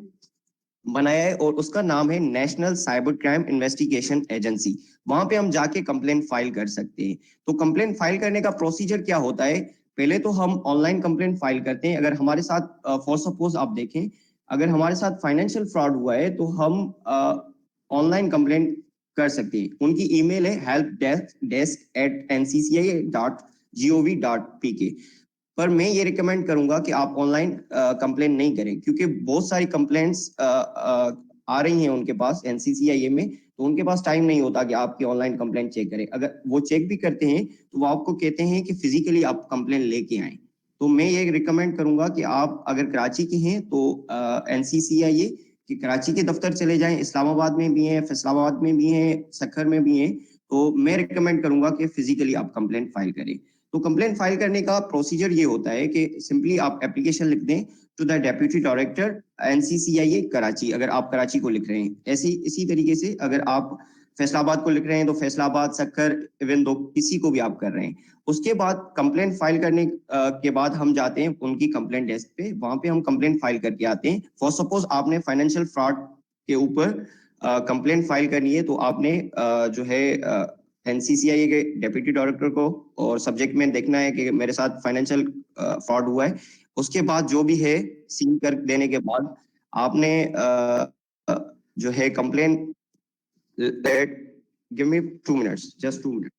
बनाया है और उसका नाम है national cyber crime investigation agency. वहां पे हम जाके कंप्लेंट फाइल कर सकते हैं। तो कंप्लेंट फाइल करने का प्रोसीजर क्या होता है, पहले तो हम ऑनलाइन कंप्लेंट फाइल करते हैं। अगर हमारे साथ फॉर सपोज आप देखें, अगर हमारे साथ फाइनेंशियल फ्रॉड हुआ है तो हम ऑनलाइन कंप्लेंट कर सकते हैं। उनकी ईमेल है helpdesk@nccia.gov.pk। पर मैं ये रिकमेंड करूंगा कि आप ऑनलाइन कंप्लेंट नहीं करें, क्योंकि बहुत सारी कंप्लेंट्स आ रही हैं उनके पास NCCIA में, तो उनके पास टाइम नहीं होता कि आपकी ऑनलाइन कंप्लेंट चेक करें। अगर वो चेक भी करते हैं तो वो आपको कहते हैं कि फिजिकली आप कंप्लेंट लेके आए। तो मैं ये रिकमेंड करूंगा कि आप अगर कराची के हैं तो NCCIA कि कराची के दफ्तर चले जाएं, इस्लामाबाद में भी हैं, फैसलाबाद में भी हैं, सक्खर में भी हैं। तो मैं रिकमेंड करूंगा कि फिजिकली आप कंप्लेंट फाइल करें। तो कंप्लेंट फाइल करने का प्रोसीजर ये होता है कि सिंपली आप एप्लीकेशन लिख दें to the deputy director NCCIA Karachi, अगर आप कराची को लिख रहे हैं। ऐसी इसी तरीके से अगर आप फैसलाबाद को लिख रहे हैं तो फैसलाबाद, सक्खर, इवन दो किसी को भी आप कर रहे हैं। उसके बाद कंप्लेंट फाइल करने के बाद हम जाते हैं उनकी कंप्लेंट डेस्क पे, वहां पे हम कंप्लेंट फाइल करके आते हैं। फॉर सपोज आपने फाइनेंशियल फ्रॉड के ऊपर कंप्लेंट फाइल करनी है, तो आपने जो है NCCIA के डेप्यूटी डायरेक्टर को और सब्जेक्ट में देखना है कि मेरे साथ फाइनेंशियल फ्रॉड हुआ है। उसके बाद जो भी है सील कर देने के बाद आपने जो है complaint, give me 2 minutes, just 2 minute.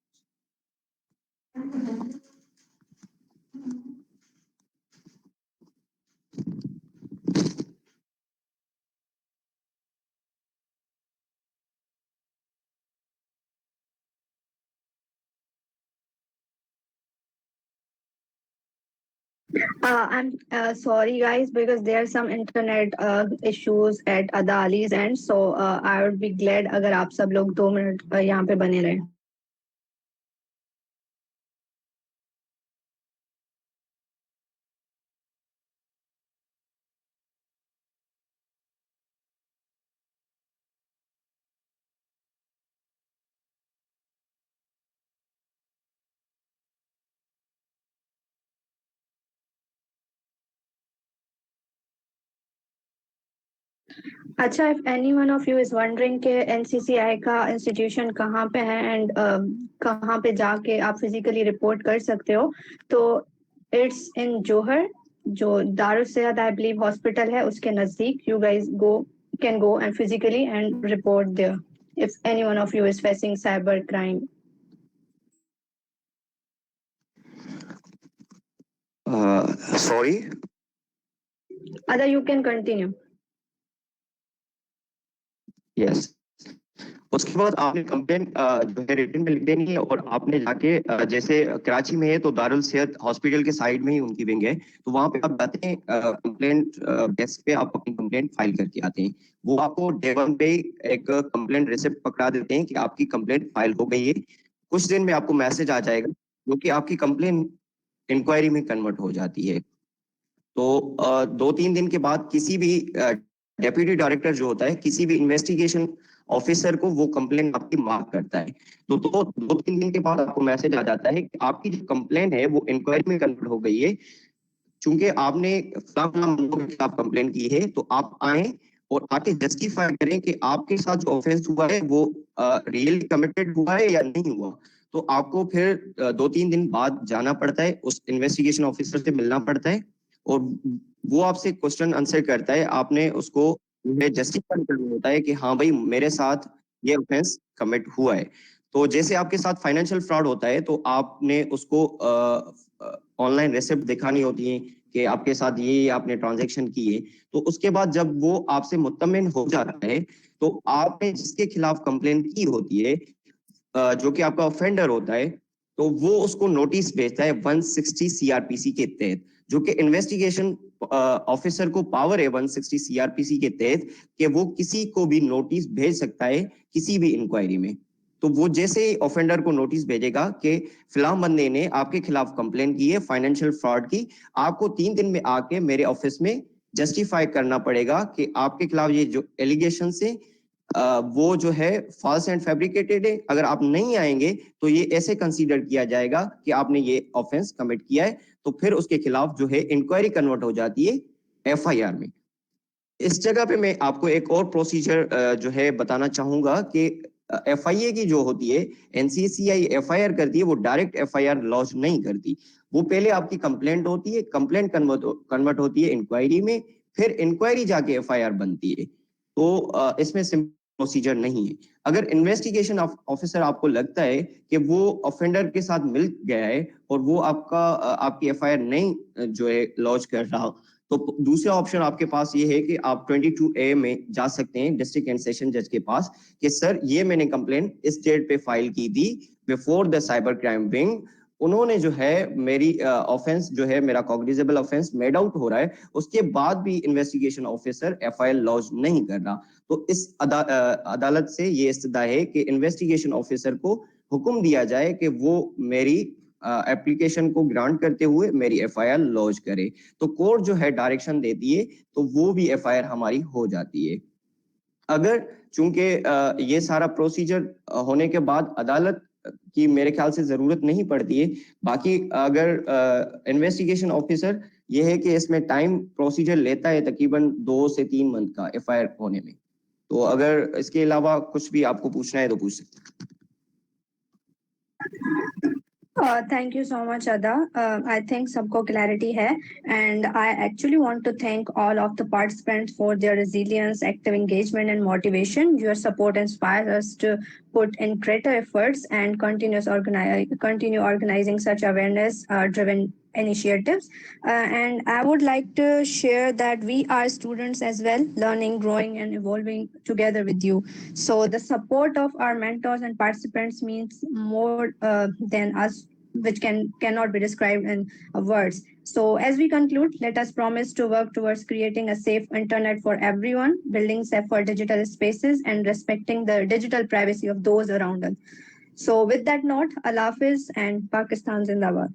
I'm sorry, guys, because there are some internet issues at Adali's end. So I would be glad अगर आप सब लोग 2 मिनट यहाँ पे बने रहें. अच्छा, if any one of you is wondering कि NCCI का इंस्टीट्यूशन कहाँ पे है एंड कहाँ पे जाके आप फिजिकली रिपोर्ट कर सकते हो, तो इट्स इन जोहर, जो Darul Sehat I believe hospital है उसके नजदीक. You guys go can go and physically and report there if any one of you is facing cyber crime. Sorry. Other you can continue. Yes. उसके बाद आपने कंप्लेंट जो है written में लिख देनी है और आपने जाके जैसे कराची में है तो दारुल सेहत हॉस्पिटल के साइड में ही उनकी विंग है, तो वहां पे आप जाते हैं, कंप्लेंट डेस्क पे आप अपनी कंप्लेंट फाइल करके आते हैं. वो आपको डे वन पे एक कंप्लेंट रिसिप्ट पकड़ा देते हैं कि आपकी कंप्लेंट फाइल हो गई है. कुछ दिन में आपको मैसेज आ जाएगा जो कि आपकी कंप्लेंट इंक्वायरी में कन्वर्ट हो जाती है. तो 2-3 दिन के बाद किसी भी डेप्यूटी डायरेक्टर जो होता है, किसी भी इन्वेस्टिगेशन ऑफिसर को वो कंप्लेन आपकी मार्क करता है. तो 2-3 दिन के बाद आपको मैसेज आ जाता है कि आपकी जो कंप्लेन है वो इंक्वायरी में कन्वर्ट हो गई है. चूंकि आपने फलां के खिलाफ कंप्लेन की है, तो आप आए और आके जस्टिफाई करें कि आपके साथ जो ऑफेंस हुआ है वो रियली कमिटेड हुआ है या नहीं हुआ. तो आपको फिर 2-3 दिन बाद जाना पड़ता है, उस इन्वेस्टिगेशन ऑफिसर से मिलना पड़ता है और वो आपसे क्वेश्चन आंसर करता है. आपने उसको जस्टिफाई करना होता है कि हाँ भाई मेरे साथ ये ऑफेंस कमिट हुआ है. तो जैसे आपके साथ फाइनेंशियल फ्रॉड होता है तो आपने उसको ऑनलाइन रेसिप्ट दिखानी होती है कि आपके साथ ये आपने ट्रांजैक्शन की है. तो उसके बाद जब वो आपसे मुत्तमिन हो जाता है तो आपने जिसके खिलाफ कंप्लेन की होती है, जो कि आपका ऑफेंडर होता है, तो वो उसको नोटिस भेजता है 160 सीआरपीसी के तहत, जो कि इन्वेस्टिगेशन ऑफिसर को पावर है 160 सीआरपीसी के तहत कि वो किसी को भी नोटिस भेज सकता है किसी भी इंक्वायरी में. तो वो जैसे ही ऑफेंडर को नोटिस भेजेगा कि फिलहाल बंदे ने आपके खिलाफ कंप्लेन की है फाइनेंशियल फ्रॉड की, आपको 3 दिन में आके मेरे ऑफिस में जस्टिफाई करना पड़ेगा कि आपके खिलाफ ये जो एलिगेशन है वो जो है फॉल्स एंड फैब्रिकेटेड है. अगर आप नहीं आएंगे तो ये ऐसे कंसीडर किया जाएगा कि आपने ये ऑफेंस कमिट किया है, तो फिर उसके खिलाफ जो है इंक्वायरी कन्वर्ट हो जाती है एफआईआर में. इस जगह पे मैं आपको एक और प्रोसीजर जो है बताना चाहूंगा कि एफआईए की जो होती है, एनसीसीआई एफआईआर करती है, वो डायरेक्ट एफआईआर लॉन्च नहीं करती. वो पहले आपकी कंप्लेंट होती है, कंप्लेंट कन्वर्ट होती है इंक्वायरी में, फिर इंक्वायरी जाके एफआईआर बनती है. तो इसमें सिंपल प्रोसीजर नहीं है. अगर इन्वेस्टिगेशन ऑफिसर आपको लगता है कि वो ऑफेंडर के साथ मिल गया है और वो आपकी एफआईआर नहीं जो है लॉन्च कर रहा, तो दूसरा ऑप्शन आपके पास ये है कि आप 22A में जा सकते हैं डिस्ट्रिक्ट एंड सेशन जज के पास कि सर ये मैंने कंप्लेंट इस डेट पे फाइल की थी before the cyber crime wing, उन्होंने जो है मेरी ऑफेंस जो है मेरा कॉग्निजेबल ऑफेंस मेड आउट हो रहा है, उसके बाद भी इन्वेस्टिगेशन ऑफिसर एफआईआर लॉन्च नहीं कर रहा. तो इस अदालत से ये इस्तदा है कि इन्वेस्टिगेशन ऑफिसर को हुक्म दिया जाए कि वो मेरी एप्लीकेशन को ग्रांट करते हुए मेरी एफआईआर लॉन्च करे. तो कोर्ट जो है डायरेक्शन देती है तो वो भी एफआईआर हमारी हो जाती है. अगर चूंकि ये सारा प्रोसीजर होने के बाद अदालत की मेरे ख्याल से जरूरत नहीं पड़ती है. बाकी अगर इन्वेस्टिगेशन ऑफिसर ये है कि इसमें टाइम प्रोसीजर लेता है तकरीबन 2 से 3 मंथ का एफआईआर होने में. तो अगर इसके अलावा कुछ भी आपको पूछना है तो पूछ सकते हैं. Thank you so much, Ada. I think सबको clarity है, and I actually want to thank all of the participants for their resilience, active engagement, and motivation. Your support inspires us to put in greater efforts and continue organizing such awareness-driven initiatives. And I would like to share that we are students as well, learning, growing, and evolving together with you. So the support of our mentors and participants means more than us which cannot be described in words. So as we conclude, let us promise to work towards creating a safe internet for everyone, building safer digital spaces, and respecting the digital privacy of those around us. So with that note, Allah Hafiz and Pakistan Zindabad.